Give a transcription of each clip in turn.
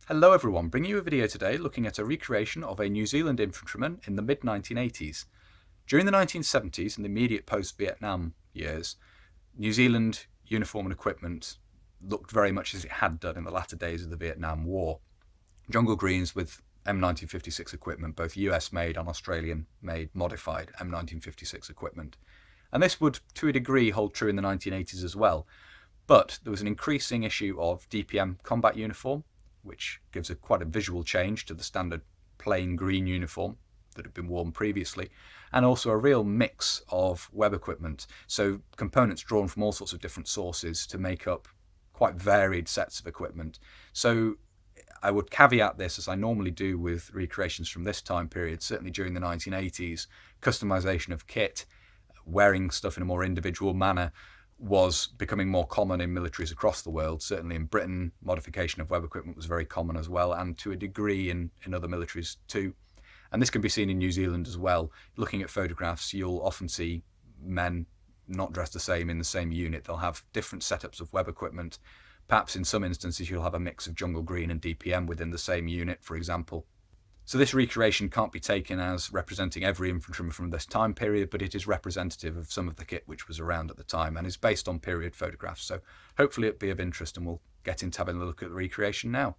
Hello everyone, bringing you a video today looking at a recreation of a New Zealand infantryman in the mid-1980s. During the 1970s and the immediate post-Vietnam years, New Zealand uniform and equipment looked very much as it had done in the latter days of the Vietnam War. Jungle greens with M1956 equipment, both US made and Australian made modified M1956 equipment. And this would, to a degree, hold true in the 1980s as well. But there was an increasing issue of DPM combat uniform, which gives quite a visual change to the standard plain green uniform that had been worn previously, and also a real mix of web equipment. So components drawn from all sorts of different sources to make up quite varied sets of equipment. So I would caveat this, as I normally do with recreations from this time period, certainly during the 1980s, customization of kit, wearing stuff in a more individual manner, was becoming more common in militaries across the world. Certainly in Britain, modification of web equipment was very common as well, and to a degree in other militaries too. And this can be seen in New Zealand as well. Looking at photographs, you'll often see men not dressed the same in the same unit. They'll have different setups of web equipment. Perhaps in some instances you'll have a mix of jungle green and DPM within the same unit, for example. So this recreation can't be taken as representing every infantryman from this time period, but it is representative of some of the kit which was around at the time and is based on period photographs. So hopefully it'll be of interest, and we'll get into having a look at the recreation now.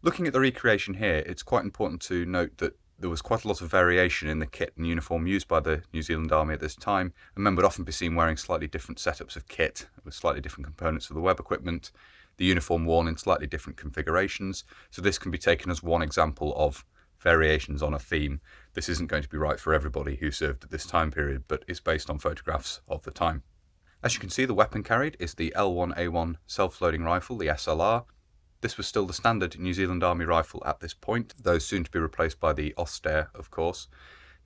Looking at the recreation here, it's quite important to note that there was quite a lot of variation in the kit and uniform used by the New Zealand Army at this time, and men would often be seen wearing slightly different setups of kit with slightly different components of the web equipment, the uniform worn in slightly different configurations. So this can be taken as one example of variations on a theme. This isn't going to be right for everybody who served at this time period, but it's based on photographs of the time. As you can see, the weapon carried is the L1A1 self-loading rifle, the SLR. This was still the standard New Zealand Army rifle at this point, though soon to be replaced by the Austere, of course.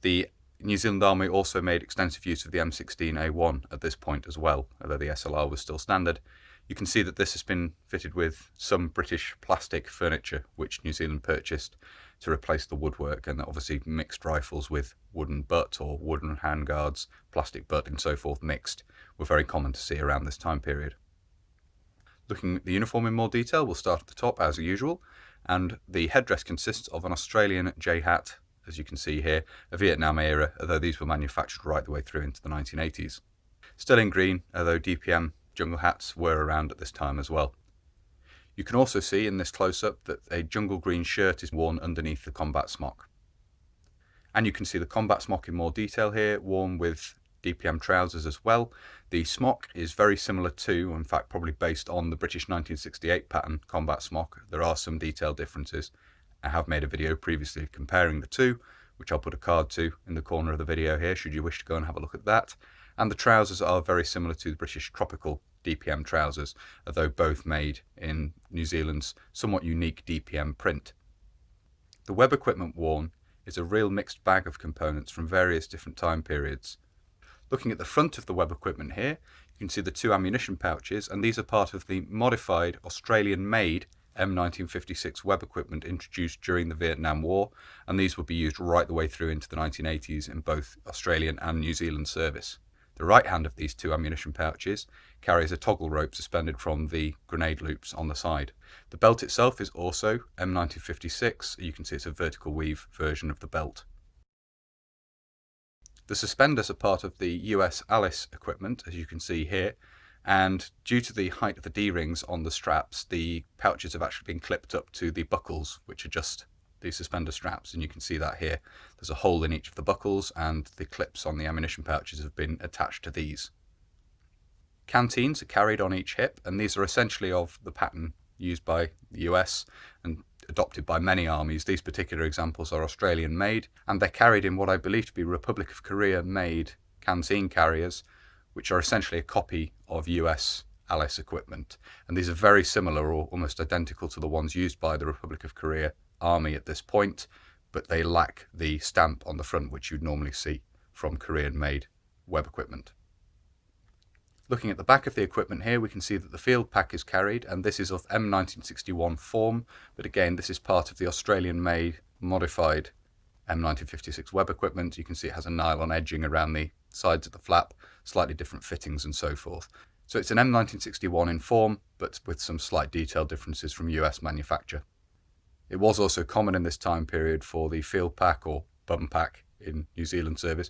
The New Zealand Army also made extensive use of the M16A1 at this point as well, although the SLR was still standard. You can see that this has been fitted with some British plastic furniture, which New Zealand purchased to replace the woodwork, and obviously mixed rifles with wooden butt or wooden handguards, plastic butt and so forth mixed were very common to see around this time period. Looking at the uniform in more detail, we'll start at the top as usual, and the headdress consists of an Australian J-hat, as you can see here, a Vietnam era, although these were manufactured right the way through into the 1980s. Still in green, although DPM jungle hats were around at this time as well. You can also see in this close-up that a jungle green shirt is worn underneath the combat smock. And you can see the combat smock in more detail here, worn with DPM trousers as well. The smock is very similar to, in fact probably based on, the British 1968 pattern combat smock. There are some detailed differences. I have made a video previously comparing the two, which I'll put a card to in the corner of the video here should you wish to go and have a look at that. And the trousers are very similar to the British tropical DPM trousers, although both made in New Zealand's somewhat unique DPM print. The web equipment worn is a real mixed bag of components from various different time periods. Looking at the front of the web equipment here, you can see the two ammunition pouches, and these are part of the modified Australian-made M1956 web equipment introduced during the Vietnam War, and these would be used right the way through into the 1980s in both Australian and New Zealand service. The right hand of these two ammunition pouches carries a toggle rope suspended from the grenade loops on the side. The belt itself is also M1956. You can see it's a vertical weave version of the belt. The suspenders are part of the US Alice equipment, as you can see here, and due to the height of the D-rings on the straps, the pouches have actually been clipped up to the buckles, which adjust the suspender straps, and you can see that here. There's a hole in each of the buckles, and the clips on the ammunition pouches have been attached to these. Canteens are carried on each hip, and these are essentially of the pattern used by the US and adopted by many armies. These particular examples are Australian made, and they're carried in what I believe to be Republic of Korea made canteen carriers, which are essentially a copy of US Alice equipment. And these are very similar or almost identical to the ones used by the Republic of Korea Army at this point, but they lack the stamp on the front which you'd normally see from Korean made web equipment. Looking at the back of the equipment here, we can see that the field pack is carried, and this is of M1961 form, but again this is part of the Australian made modified M1956 web equipment. You can see it has a nylon edging around the sides of the flap, slightly different fittings and so forth. So it's an M1961 in form, but with some slight detail differences from US manufacture. It was also common in this time period for the field pack or bum pack in New Zealand service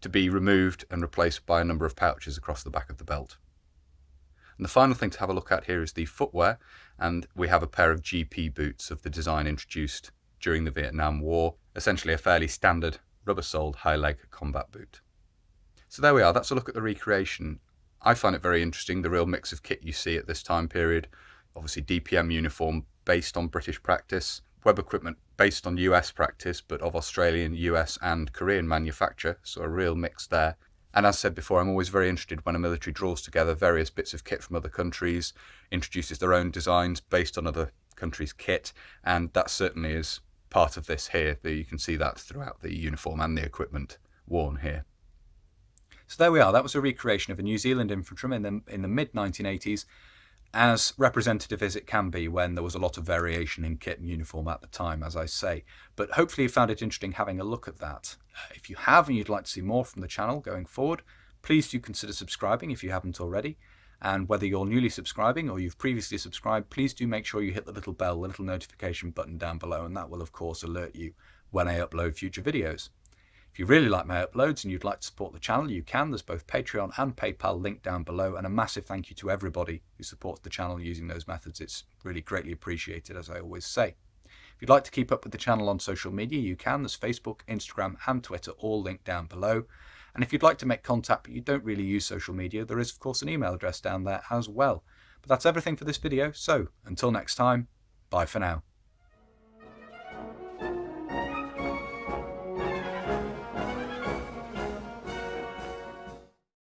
to be removed and replaced by a number of pouches across the back of the belt. And the final thing to have a look at here is the footwear, and we have a pair of GP boots of the design introduced during the Vietnam War, essentially a fairly standard rubber-soled high-leg combat boot. So there we are, that's a look at the recreation. I find it very interesting, the real mix of kit you see at this time period. Obviously DPM uniform based on British practice, web equipment based on US practice, but of Australian, US and Korean manufacture, so a real mix there. And as said before, I'm always very interested when a military draws together various bits of kit from other countries, introduces their own designs based on other countries' kit, and that certainly is part of this here. You can see that throughout the uniform and the equipment worn here. So there we are, that was a recreation of a New Zealand infantryman in the mid-1980s, as representative as it can be when there was a lot of variation in kit and uniform at the time, as I say. But hopefully you found it interesting having a look at that. If you have and you'd like to see more from the channel going forward, please do consider subscribing if you haven't already. And whether you're newly subscribing or you've previously subscribed, please do make sure you hit the little bell, the little notification button down below, and that will of course alert you when I upload future videos. If you really like my uploads and you'd like to support the channel, you can. There's both Patreon and PayPal linked down below, and a massive thank you to everybody who supports the channel using those methods. It's really greatly appreciated, as I always say. If you'd like to keep up with the channel on social media, you can. There's Facebook, Instagram and Twitter all linked down below. And if you'd like to make contact but you don't really use social media, there is of course an email address down there as well. But that's everything for this video, so until next time, bye for now.